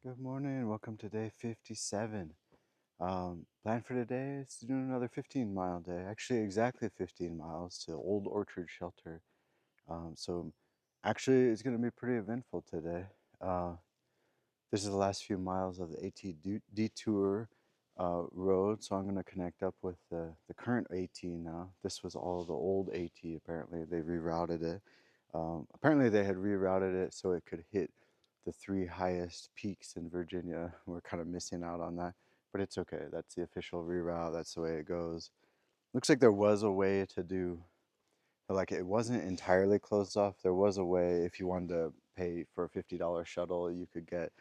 Good morning. Welcome to day 57. Plan for today is to do another 15-mile day. Actually, exactly 15 miles to Old Orchard Shelter. So actually, it's going to be pretty eventful today. Uh, this is the last few miles of the detour road, so I'm going to connect up with the current AT now. This was all the old AT, apparently. They rerouted it. Apparently, they had rerouted it so it could hit the three highest peaks in Virginia. We're kind of missing out on that, but it's okay. That's the official reroute. That's the way it goes. Looks like there was a way to do, like it wasn't entirely closed off. There was a way if you wanted to pay for a $50 shuttle, you could get,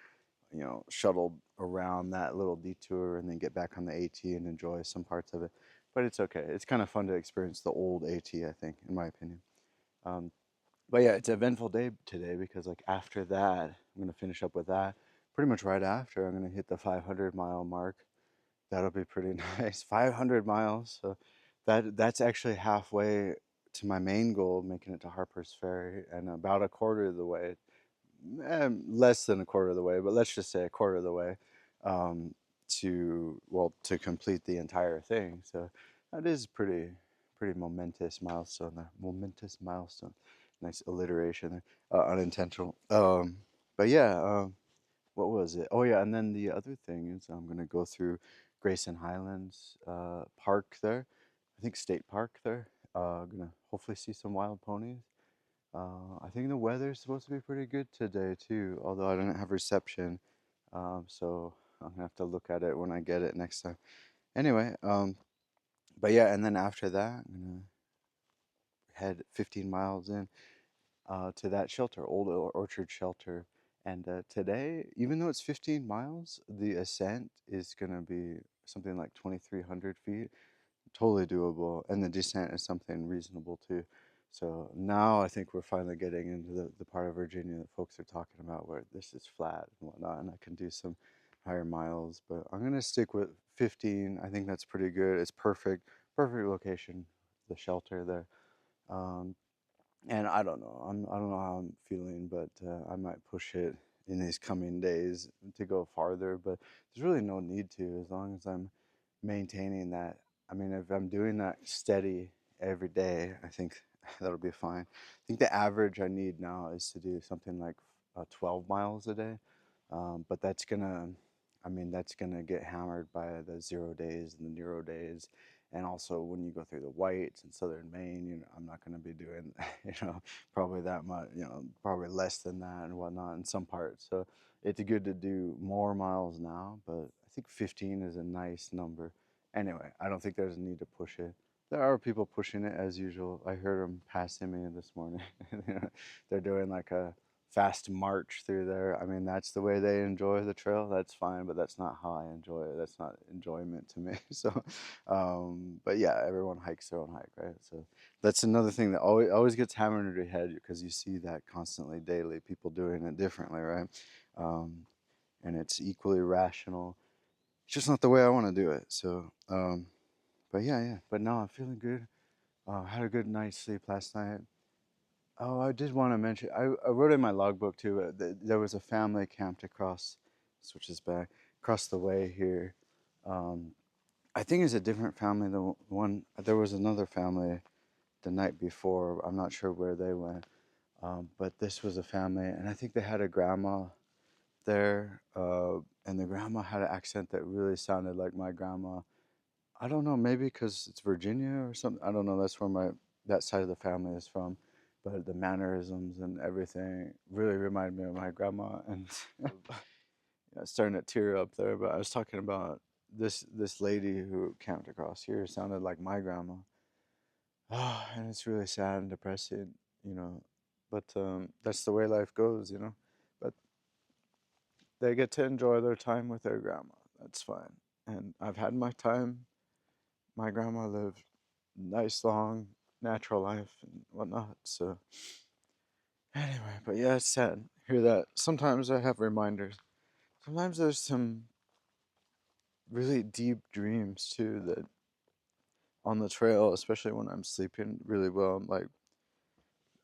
shuttled around that little detour and then get back on the AT and enjoy some parts of it. But it's okay. It's kind of fun to experience the old AT, I think, in my opinion. Um, but yeah, it's an eventful day today because like after that, I'm gonna finish up with that. Pretty much right after, I'm gonna hit the 500-mile mark. That'll be pretty nice. 500 miles. So that's actually halfway to my main goal, making it to Harper's Ferry, and about a quarter of the way, less than a quarter of the way, but let's just say a quarter of the way, um, to complete the entire thing. So that is pretty momentous milestone. There. Momentous milestone. Nice alliteration there. Unintentional. But yeah. What was it? Oh yeah, and then the other thing is I'm gonna go through Grayson Highlands Park there. I think State Park there. Gonna hopefully see some wild ponies. I think the weather's supposed to be pretty good today too, although I don't have reception, so I'm gonna have to look at it when I get it next time. Anyway, but yeah, and then after that, I'm gonna head 15 miles in to that shelter, Orchard Shelter. And today, even though it's 15 miles, the ascent is gonna be something like 2,300 feet, totally doable, and the descent is something reasonable too. So now I think we're finally getting into the part of Virginia that folks are talking about where this is flat and whatnot, and I can do some higher miles. But I'm gonna stick with 15. I think that's pretty good. It's perfect location, the shelter there. Um, and I don't know. I don't know how I'm feeling, but I might push it in these coming days to go farther. But there's really no need to, as long as I'm maintaining that. I mean, if I'm doing that steady every day, I think that'll be fine. I think the average I need now is to do something like 12 miles a day. But that's gonna get hammered by the 0 days and the Neuro days. And also when you go through the whites in southern Maine, I'm not gonna be doing, probably that much, probably less than that and whatnot in some parts. So it's good to do more miles now, but I think 15 is a nice number. Anyway, I don't think there's a need to push it. There are people pushing it as usual. I heard them passing me this morning. They're doing like a fast march through there. I mean, that's the way they enjoy the trail. That's fine, but that's not how I enjoy it. That's not enjoyment to me. So, but yeah, everyone hikes their own hike, right? So that's another thing that always gets hammered into your head because you see that constantly, daily, people doing it differently, right? Um, and it's equally rational. It's just not the way I want to do it. So, but yeah. But no, I'm feeling good. Had a good night's sleep last night. Oh, I did want to mention, I wrote in my logbook too, there was a family camped across, switches back, across the way here. Um, I think it's a different family than one. There was another family the night before. I'm not sure where they went. But this was a family, and I think they had a grandma there, and the grandma had an accent that really sounded like my grandma. I don't know, maybe because it's Virginia or something. I don't know. That's where that side of the family is from, but the mannerisms and everything really remind me of my grandma. And yeah, starting to tear up there. But I was talking about this lady who camped across here sounded like my grandma. Ah, and it's really sad and depressing, you know. But that's the way life goes. But they get to enjoy their time with their grandma. That's fine. And I've had my time. My grandma lived nice, long, natural life and whatnot. So anyway, but yeah, it's sad. Hear that. Sometimes I have reminders. Sometimes there's some really deep dreams too that on the trail, especially when I'm sleeping really well. I'm like,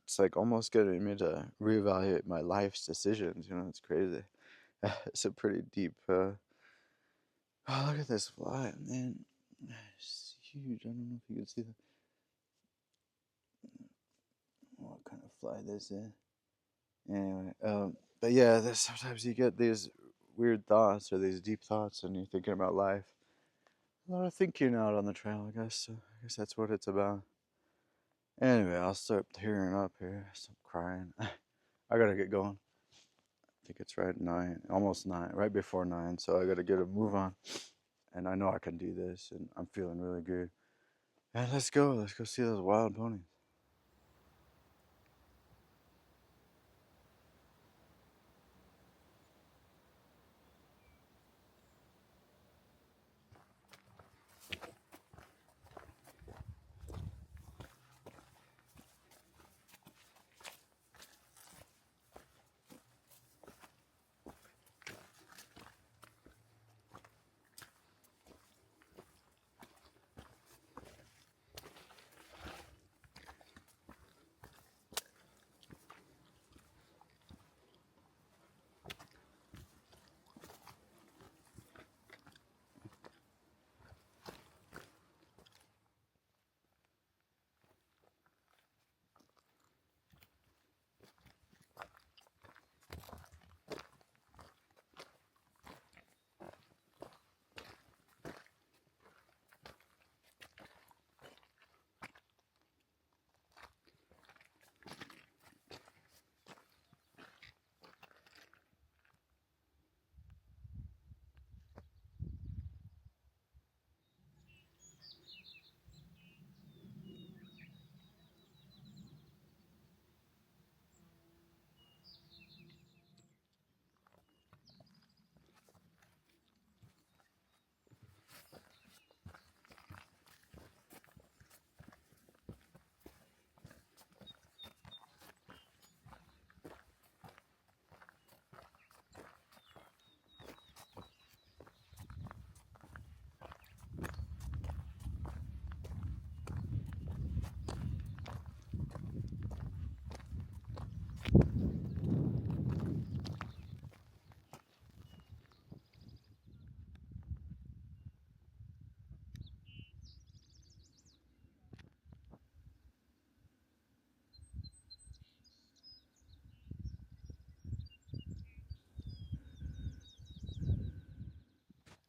it's like almost getting me to reevaluate my life's decisions. It's crazy. It's a pretty deep. Oh, look at this fly, man! It's huge. I don't know if you can see what kind of fly this is. Anyway, but yeah, sometimes you get these weird thoughts or these deep thoughts, and you're thinking about life. A lot of thinking out on the trail, I guess. So I guess that's what it's about. Anyway, I'll start tearing up here. Stop crying. I gotta get going. I think it's right 9, almost 9, right before 9. So I gotta get a move on. And I know I can do this, and I'm feeling really good. And let's go. Let's go see those wild ponies.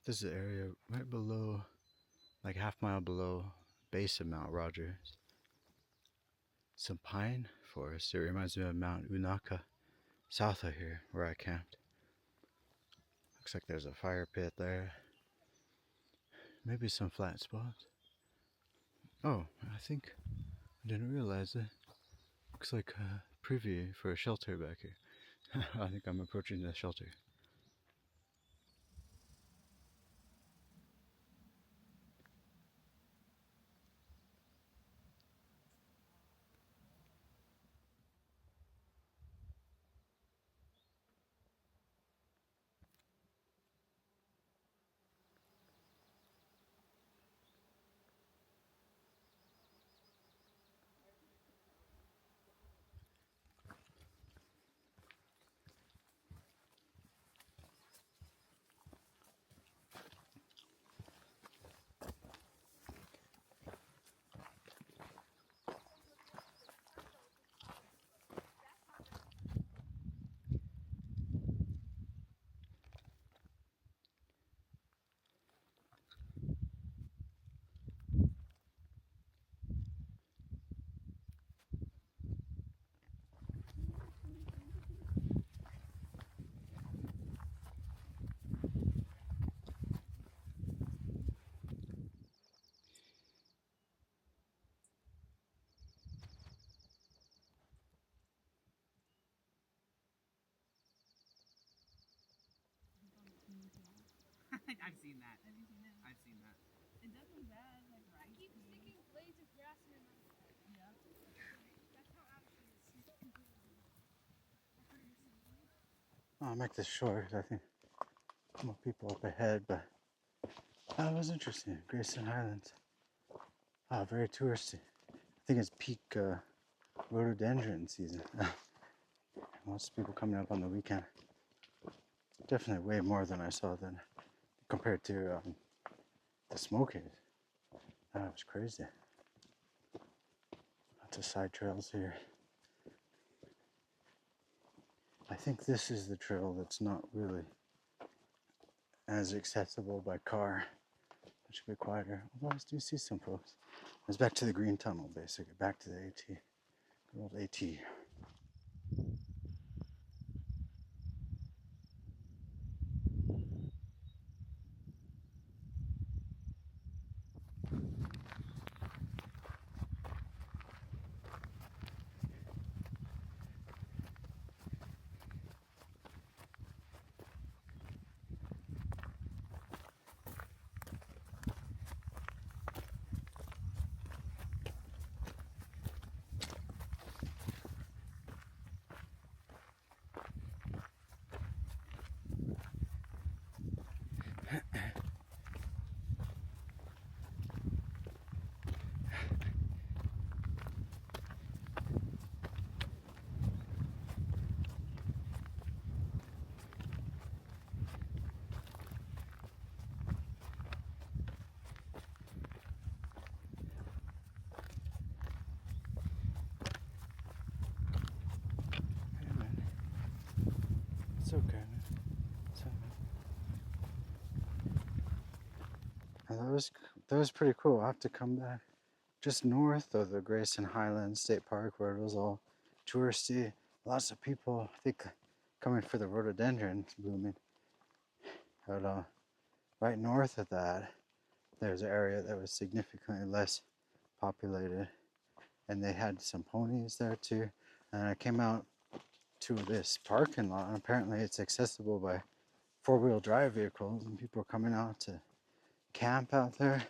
This is the area right below, like half-mile below base of Mount Rogers. Some pine forest. It reminds me of Mount Unaka, south of here, where I camped. Looks like there's a fire pit there. Maybe some flat spots. Oh, I think I didn't realize it. Looks like a preview for a shelter back here. I think I'm approaching the shelter. I've seen that. Have you seen that? I've seen that. It does look bad, like right. I keep sticking blades of grass in my mouth. Yeah. That's how out she is. She's completely. I'll make this short. I think more people up ahead, but that was interesting. Grayson Highlands. Very touristy. I think it's peak rhododendron season. Lots of people coming up on the weekend. Definitely way more than I saw than compared to the Smokies. That was crazy. Lots of side trails here. I think this is the trail that's not really as accessible by car. It should be quieter. Although I do see some folks. It's back to the green tunnel, basically. Back to the AT. Good old AT. Hey man, it's okay, man. It's okay. And that was pretty cool. I'll have to come back just north of the Grayson Highlands State Park where it was all touristy. Lots of people, I think, coming for the rhododendrons blooming. But right north of that, there's an area that was significantly less populated, and they had some ponies there too. And I came out to this parking lot, and apparently it's accessible by four-wheel drive vehicles, and people are coming out to camp out there.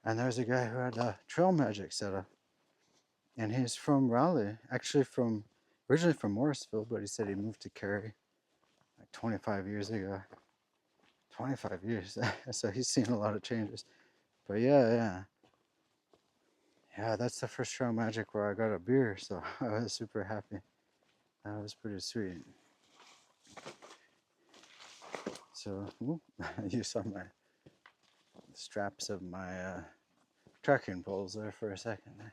And there's a guy who had a trail magic set up, and he's from Raleigh, actually from originally from Morrisville, but he said he moved to Cary like 25 years ago. 25 years, so he's seen a lot of changes. But yeah, that's the first trail magic where I got a beer, so I was super happy. That was pretty sweet. So you saw my straps of my trekking poles there for a second.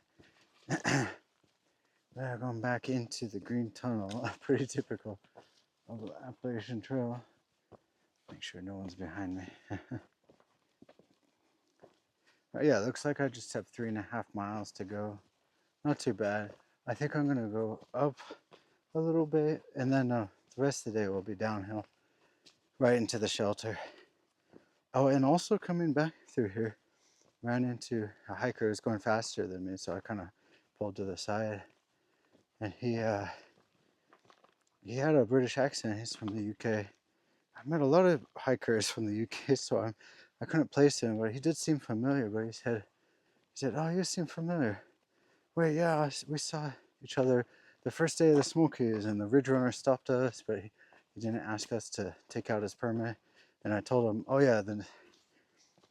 Yeah, going back into the green tunnel, pretty typical of the Appalachian Trail. Make sure no one's behind me. Yeah, looks like I just have 3.5 miles to go. Not too bad. I think I'm gonna go up a little bit, and then the rest of the day will be downhill right into the shelter. Oh, and also coming back through here, ran into a hiker who's going faster than me, so I kind of pulled to the side, and he had a British accent. He's from the UK. I've met a lot of hikers from the UK, so I couldn't place him, but he did seem familiar. But he said, "Oh, you seem familiar." Wait, yeah, we saw each other the first day of the Smokies, and the Ridge Runner stopped us, but he didn't ask us to take out his permit. And I told him, "Oh yeah, the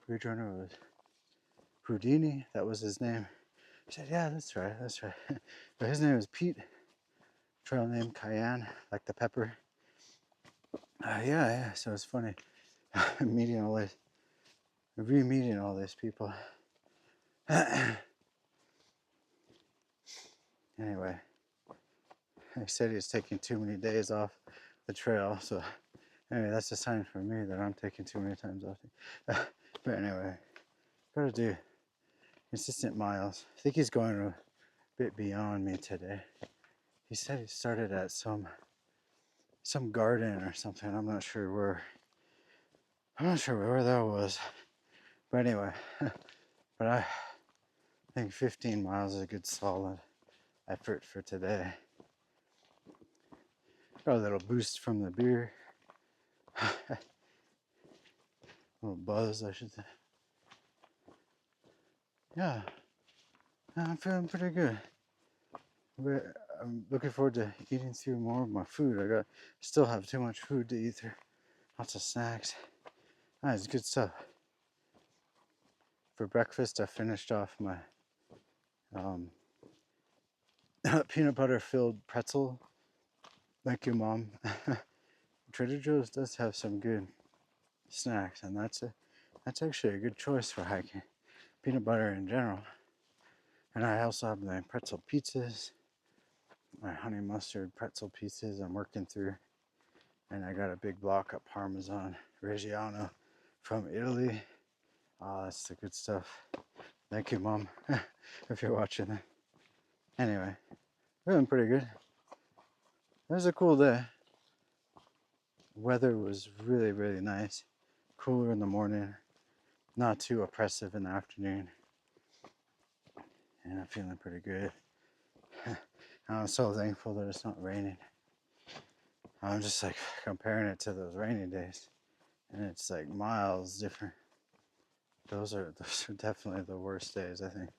Ridge Runner was Houdini. That was his name." He said, "Yeah, that's right, that's right." But his name is Pete. Trail name Cayenne, like the pepper. Yeah. So it's funny meeting all this, re-meeting all these people. Anyway, he said he's taking too many days off the trail, so anyway, that's a sign for me that I'm taking too many times off. But anyway, gotta do consistent miles. I think he's going a bit beyond me today. He said he started at some garden or something. I'm not sure where. I'm not sure where that was. But anyway, but I think 15 miles is a good solid effort for today. Got a little boost from the beer. A little buzz, I should say. Yeah, I'm feeling pretty good. But I'm looking forward to eating through more of my food. Still have too much food to eat through. Lots of snacks. It's good stuff. For breakfast, I finished off my um, peanut butter filled pretzel. Thank you, Mom. Trader Joe's does have some good snacks, and that's actually a good choice for hiking. Peanut butter in general. And I also have the pretzel pizzas, my honey mustard pretzel pizzas I'm working through. And I got a big block of Parmesan Reggiano from Italy. Oh, that's the good stuff. Thank you, Mom, if you're watching that. Anyway, feeling pretty good. It was a cool day. Weather was really, really nice. Cooler in the morning, not too oppressive in the afternoon. And I'm feeling pretty good. I'm so thankful that it's not raining. I'm just like comparing it to those rainy days, and it's like miles different. Those are definitely the worst days, I think.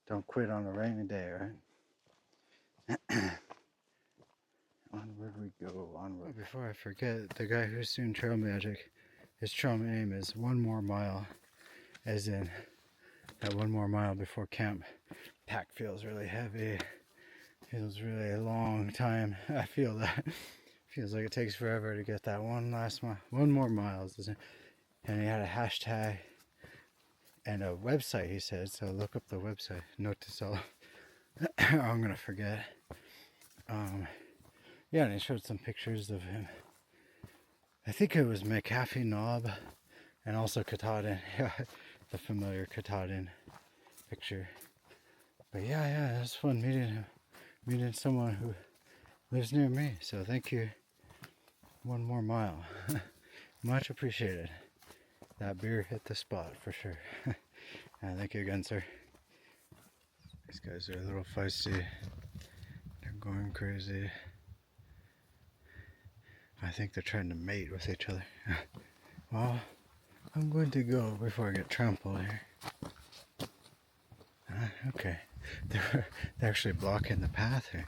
Don't quit on a rainy day, right? Onward we go, onward. Before I forget, the guy who's doing trail magic, his trail name is One More Mile, as in that one more mile before camp. Pack feels really heavy. Feels really a long time. I feel that. Feels like it takes forever to get that one last mile. One more mile, and he had a hashtag and a website, he said, so look up the website. Note to self. I'm gonna forget. Yeah, and he showed some pictures of him. I think it was McAfee Knob and also Katahdin. Yeah, the familiar Katahdin picture. But yeah, it was fun meeting him. Meeting someone who lives near me. So thank you. One more mile. Much appreciated. That beer hit the spot for sure. Thank you again, sir. These guys are a little feisty. They're going crazy. I think they're trying to mate with each other. Well, I'm going to go before I get trampled here. Okay. They're actually blocking the path here.